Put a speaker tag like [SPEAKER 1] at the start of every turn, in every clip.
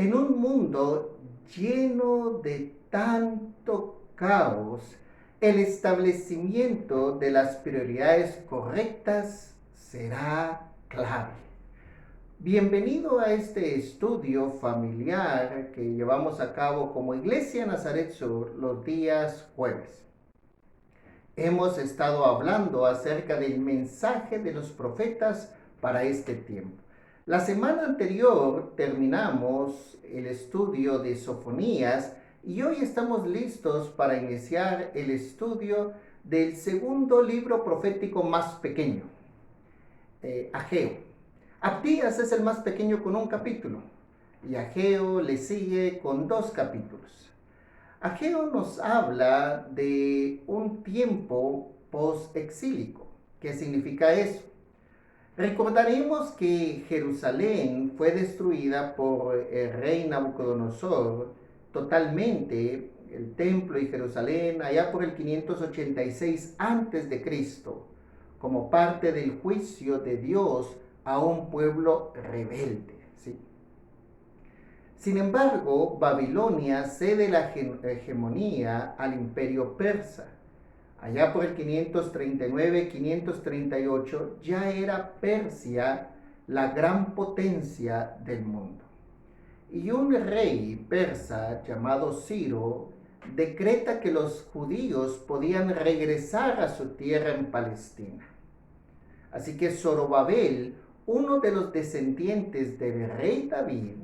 [SPEAKER 1] En un mundo lleno de tanto caos, el establecimiento de las prioridades correctas será clave. Bienvenido a este estudio familiar que llevamos a cabo como Iglesia Nazaret Sur los días jueves. Hemos estado hablando acerca del mensaje de los profetas para este tiempo. La semana anterior terminamos el estudio de Sofonías y hoy estamos listos para iniciar el estudio del segundo libro profético más pequeño, Ageo. Abdías es el más pequeño con un capítulo y Ageo le sigue con 2 capítulos. Ageo nos habla de un tiempo post-exílico. ¿Qué significa eso? Recordaremos que Jerusalén fue destruida por el rey Nabucodonosor totalmente, el templo y Jerusalén, allá por el 586 a.C., como parte del juicio de Dios a un pueblo rebelde. ¿Sí? Sin embargo, Babilonia cede la hegemonía al imperio persa. Allá por el 539-538 ya era Persia la gran potencia del mundo. Y un rey persa llamado Ciro decreta que los judíos podían regresar a su tierra en Palestina. Así que Zorobabel, uno de los descendientes del rey David,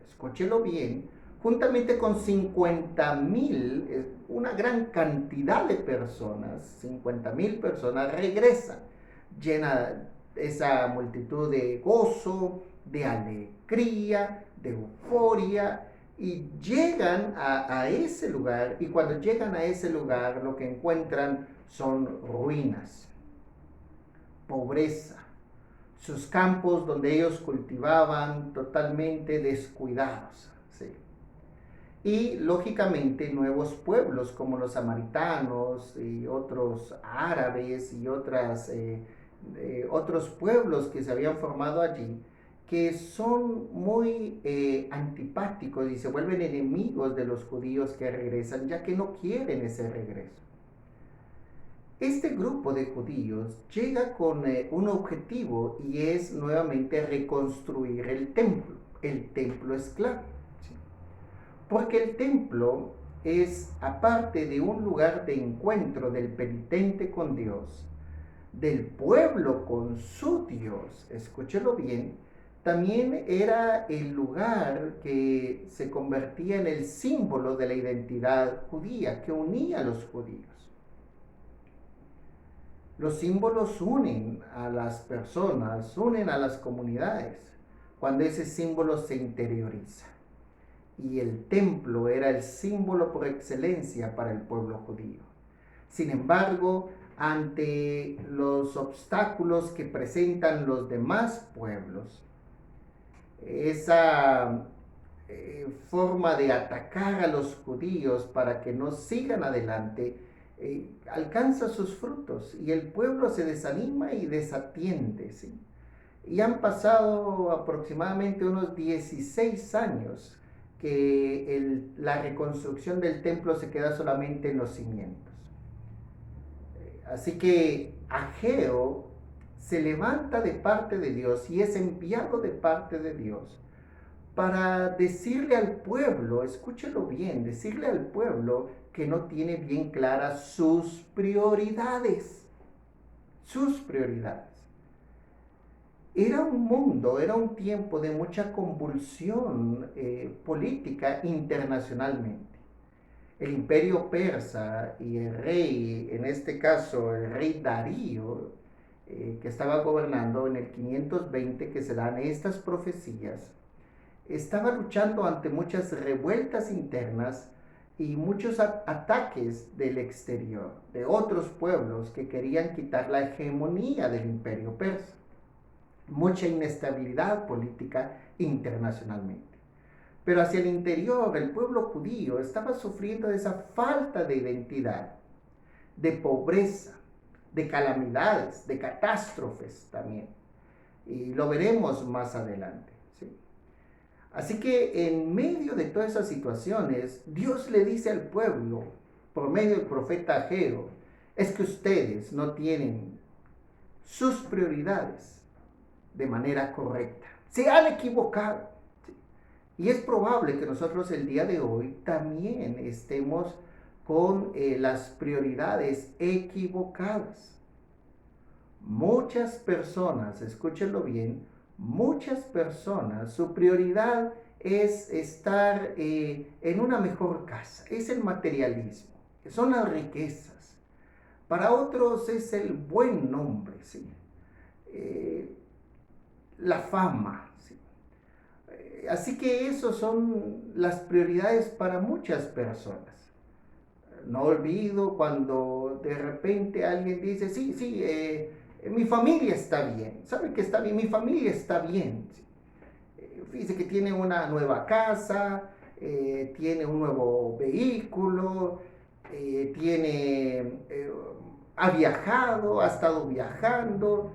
[SPEAKER 1] escúchelo bien, juntamente con 50,000, una gran cantidad de personas, 50,000 personas regresan, llena esa multitud de gozo, de alegría, de euforia, y llegan a ese lugar, y cuando llegan a ese lugar lo que encuentran son ruinas, pobreza, sus campos donde ellos cultivaban totalmente descuidados. ¿Sí? Y lógicamente nuevos pueblos como los samaritanos y otros árabes y otros pueblos que se habían formado allí, que son muy antipáticos y se vuelven enemigos de los judíos que regresan, ya que no quieren ese regreso. Este grupo de judíos llega con un objetivo y es nuevamente reconstruir el templo. El templo es clave. ¿Sí? Porque el templo es, aparte de un lugar de encuentro del penitente con Dios, del pueblo con su Dios, escúchelo bien, también era el lugar que se convertía en el símbolo de la identidad judía, que unía a los judíos. Los símbolos unen a las personas, unen a las comunidades, cuando ese símbolo se interioriza. Y el templo era el símbolo por excelencia para el pueblo judío. Sin embargo, ante los obstáculos que presentan los demás pueblos, esa forma de atacar a los judíos para que no sigan adelante, alcanza sus frutos y el pueblo se desanima y desatiende. ¿Sí? Y han pasado aproximadamente unos 16 años que la reconstrucción del templo se queda solamente en los cimientos. Así que Ageo se levanta de parte de Dios y es enviado de parte de Dios para decirle al pueblo, escúchelo bien, decirle al pueblo que no tiene bien claras sus prioridades. Sus prioridades. Era un mundo, era un tiempo de mucha convulsión política internacionalmente. El imperio persa y el rey, en este caso el rey Darío, que estaba gobernando en el 520, que se dan estas profecías, estaba luchando ante muchas revueltas internas y muchos ataques del exterior, de otros pueblos que querían quitar la hegemonía del imperio persa. Mucha inestabilidad política internacionalmente. Pero hacia el interior, el pueblo judío estaba sufriendo de esa falta de identidad, de pobreza, de calamidades, de catástrofes también. Y lo veremos más adelante. ¿Sí? Así que en medio de todas esas situaciones, Dios le dice al pueblo, por medio del profeta Ageo, es que ustedes no tienen sus prioridades de manera correcta. Se han equivocado. Y es probable que nosotros el día de hoy también estemos con las prioridades equivocadas. Muchas personas, escúchenlo bien, muchas personas, su prioridad es estar en una mejor casa, es el materialismo, son las riquezas. Para otros es el buen nombre, ¿sí? La fama, ¿sí? Así que esos son las prioridades para muchas personas. No olvido cuando de repente alguien dice, sí, sí, mi familia está bien. ¿Sabe que está bien? Mi familia está bien. Sí. Fíjese que tiene una nueva casa, tiene un nuevo vehículo, ha viajado, ha estado viajando,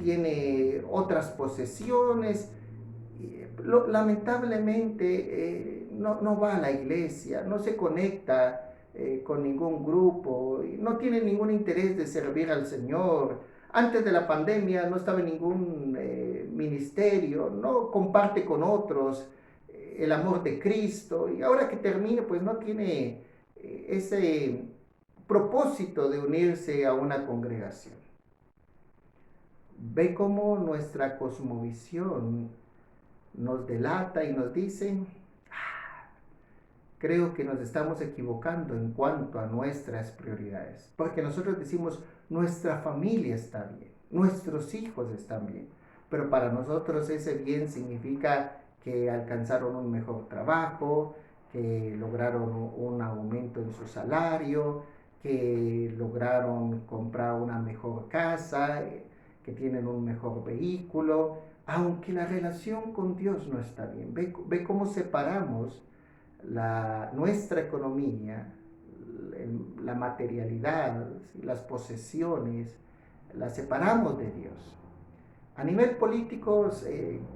[SPEAKER 1] tiene otras posesiones. Lamentablemente no va a la iglesia, no se conecta con ningún grupo, no tiene ningún interés de servir al Señor. Antes de la pandemia no estaba en ningún ministerio, no comparte con otros el amor de Cristo, y ahora que termine pues no tiene ese propósito de unirse a una congregación. Ve cómo nuestra cosmovisión nos delata y nos dice, creo que nos estamos equivocando en cuanto a nuestras prioridades. Porque nosotros decimos, nuestra familia está bien, nuestros hijos están bien. Pero para nosotros ese bien significa que alcanzaron un mejor trabajo, que lograron un aumento en su salario, que lograron comprar una mejor casa, que tienen un mejor vehículo, aunque la relación con Dios no está bien. Ve cómo separamos nuestra economía, la materialidad, las posesiones, las separamos de Dios. A nivel político,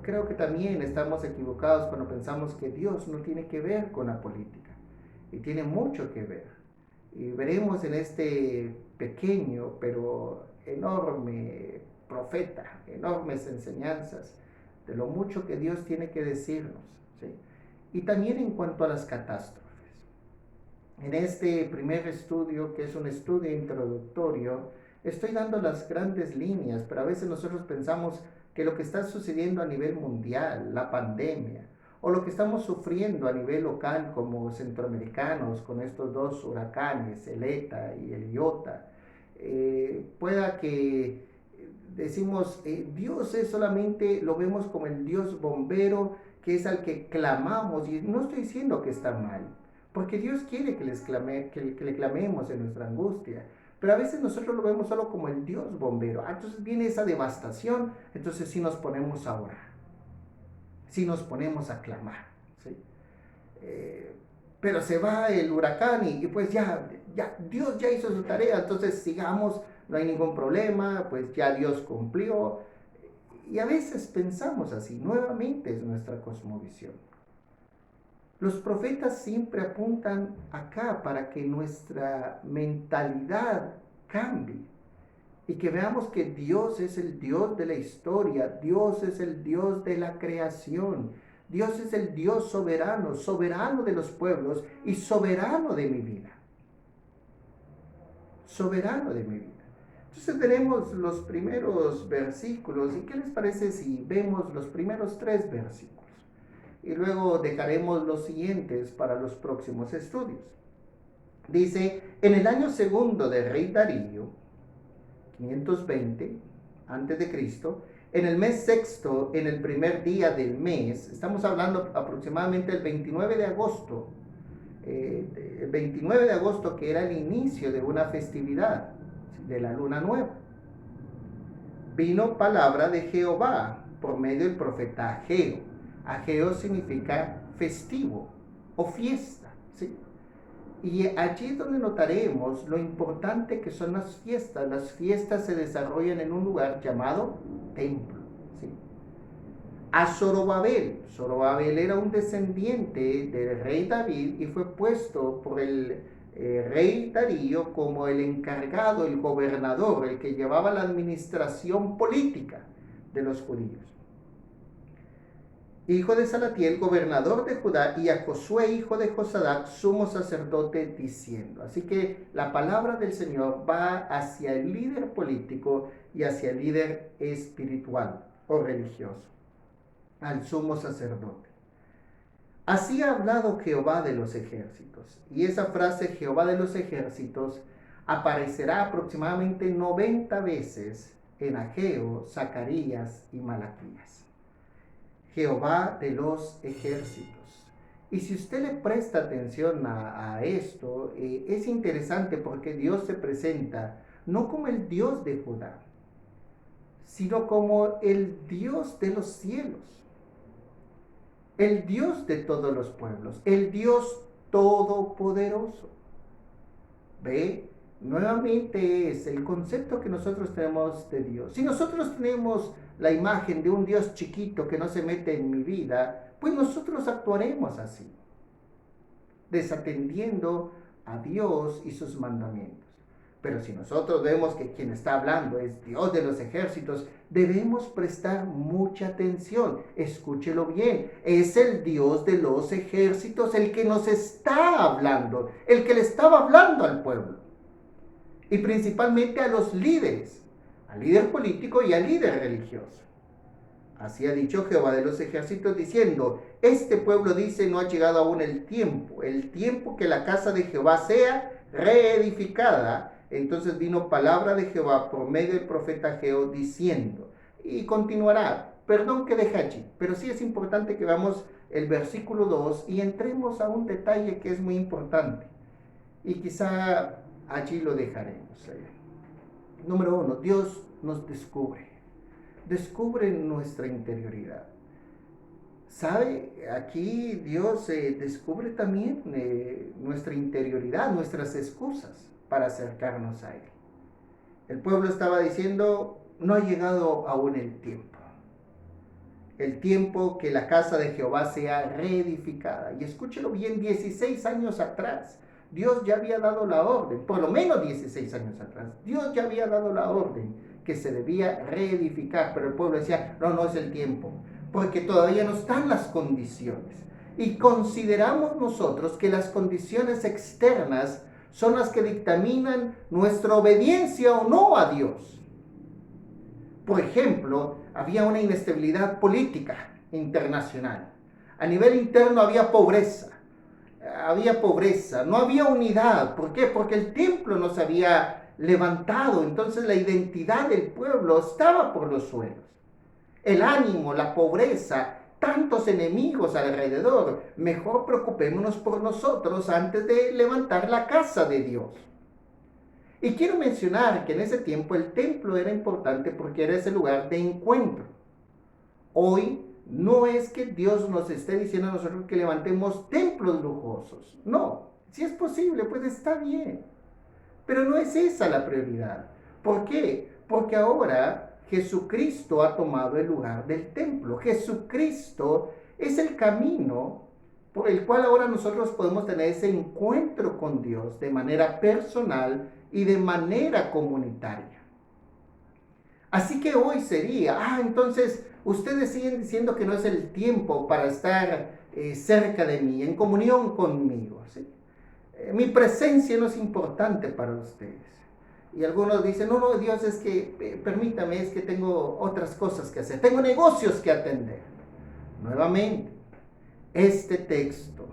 [SPEAKER 1] creo que también estamos equivocados cuando pensamos que Dios no tiene que ver con la política, y tiene mucho que ver. Y veremos en este pequeño pero enorme profeta, enormes enseñanzas de lo mucho que Dios tiene que decirnos, ¿sí? Y también en cuanto a las catástrofes. En este primer estudio, que es un estudio introductorio, estoy dando las grandes líneas, pero a veces nosotros pensamos que lo que está sucediendo a nivel mundial, la pandemia, o lo que estamos sufriendo a nivel local como centroamericanos con estos dos huracanes, el ETA y el IOTA, pueda que decimos, Dios es solamente, lo vemos como el Dios bombero, que es al que clamamos, y no estoy diciendo que está mal, porque Dios quiere que le clamemos en nuestra angustia, pero a veces nosotros lo vemos solo como el Dios bombero. Entonces viene esa devastación, entonces sí nos ponemos a orar, sí nos ponemos a clamar, ¿sí? Pero se va el huracán y pues ya Dios ya hizo su tarea, entonces sigamos, no hay ningún problema, pues ya Dios cumplió. Y a veces pensamos así, nuevamente es nuestra cosmovisión. Los profetas siempre apuntan acá para que nuestra mentalidad cambie y que veamos que Dios es el Dios de la historia, Dios es el Dios de la creación, Dios es el Dios soberano, soberano de los pueblos y soberano de mi vida. Soberano de mi vida. Entonces veremos los primeros versículos. ¿Y qué les parece si vemos los primeros 3 versículos? Y luego dejaremos los siguientes para los próximos estudios. Dice, en el año segundo del rey Darío, 520 antes de Cristo, en el mes sexto, en el primer día del mes, estamos hablando aproximadamente el 29 de agosto, el 29 de agosto, que era el inicio de una festividad de la luna nueva, vino palabra de Jehová por medio del profeta Ageo. Ageo significa festivo o fiesta, ¿sí? Y allí es donde notaremos lo importante que son las fiestas. Las fiestas se desarrollan en un lugar llamado templo, ¿sí? a Zorobabel. Zorobabel era un descendiente del rey David y fue puesto por el rey Darío como el encargado, el gobernador, el que llevaba la administración política de los judíos. Hijo de Salatiel, gobernador de Judá, y a Josué, hijo de Josadac, sumo sacerdote, diciendo. Así que la palabra del Señor va hacia el líder político y hacia el líder espiritual o religioso, al sumo sacerdote. Así ha hablado Jehová de los ejércitos. Y esa frase, Jehová de los ejércitos, aparecerá aproximadamente 90 veces en Ageo, Zacarías y Malaquías. Jehová de los ejércitos. Y si usted le presta atención a esto, es interesante porque Dios se presenta no como el Dios de Judá, sino como el Dios de los cielos, el Dios de todos los pueblos, el Dios todopoderoso. ¿Ve? Nuevamente es el concepto que nosotros tenemos de Dios. Si nosotros tenemos la imagen de un Dios chiquito que no se mete en mi vida, pues nosotros actuaremos así, desatendiendo a Dios y sus mandamientos. Pero si nosotros vemos que quien está hablando es Dios de los ejércitos, debemos prestar mucha atención. Escúchelo bien. Es el Dios de los ejércitos el que nos está hablando, el que le estaba hablando al pueblo. Y principalmente a los líderes, al líder político y al líder religioso. Así ha dicho Jehová de los ejércitos diciendo, este pueblo dice, no ha llegado aún el tiempo que la casa de Jehová sea reedificada. Entonces vino palabra de Jehová por medio del profeta Ageo diciendo, y continuará, perdón que deje allí, pero sí es importante que veamos el versículo 2 y entremos a un detalle que es muy importante, y quizá allí lo dejaremos. Número 1, Dios nos descubre nuestra interioridad. ¿Sabe? Aquí Dios descubre también nuestra interioridad, nuestras excusas para acercarnos a Él. El pueblo estaba diciendo, no ha llegado aún el tiempo que la casa de Jehová sea reedificada. Y escúchelo bien, 16 años atrás, Dios ya había dado la orden, por lo menos 16 años atrás, Dios ya había dado la orden que se debía reedificar, pero el pueblo decía, no es el tiempo, porque todavía no están las condiciones. Y consideramos nosotros que las condiciones externas son las que dictaminan nuestra obediencia o no a Dios. Por ejemplo, había una inestabilidad política internacional. A nivel interno había pobreza, no había unidad. ¿Por qué? Porque el templo no se había levantado, entonces la identidad del pueblo estaba por los suelos. El ánimo, la pobreza, tantos enemigos alrededor. Mejor preocupémonos por nosotros antes de levantar la casa de Dios. Y quiero mencionar que en ese tiempo el templo era importante porque era ese lugar de encuentro. Hoy no es que Dios nos esté diciendo a nosotros que levantemos templos lujosos. No, si es posible, pues está bien. Pero no es esa la prioridad. ¿Por qué? Porque ahora Jesucristo ha tomado el lugar del templo. Jesucristo es el camino por el cual ahora nosotros podemos tener ese encuentro con Dios de manera personal y de manera comunitaria. Así que hoy sería, entonces ustedes siguen diciendo que no es el tiempo para estar cerca de mí, en comunión conmigo, ¿sí? Mi presencia no es importante para ustedes. Y algunos dicen, no, Dios, es que, permítame, es que tengo otras cosas que hacer, tengo negocios que atender. Nuevamente, este texto,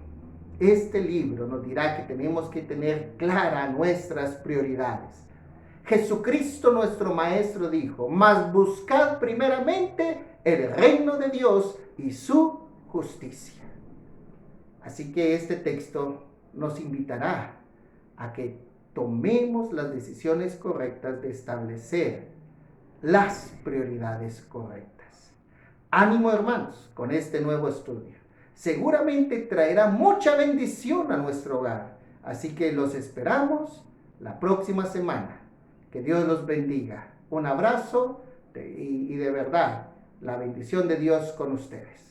[SPEAKER 1] este libro nos dirá que tenemos que tener claras nuestras prioridades. Jesucristo nuestro Maestro dijo, mas buscad primeramente el reino de Dios y su justicia. Así que este texto nos invitará a que tomemos las decisiones correctas de establecer las prioridades correctas. Ánimo, hermanos, con este nuevo estudio. Seguramente traerá mucha bendición a nuestro hogar. Así que los esperamos la próxima semana. Que Dios los bendiga. Un abrazo y de verdad, La bendición de Dios con ustedes.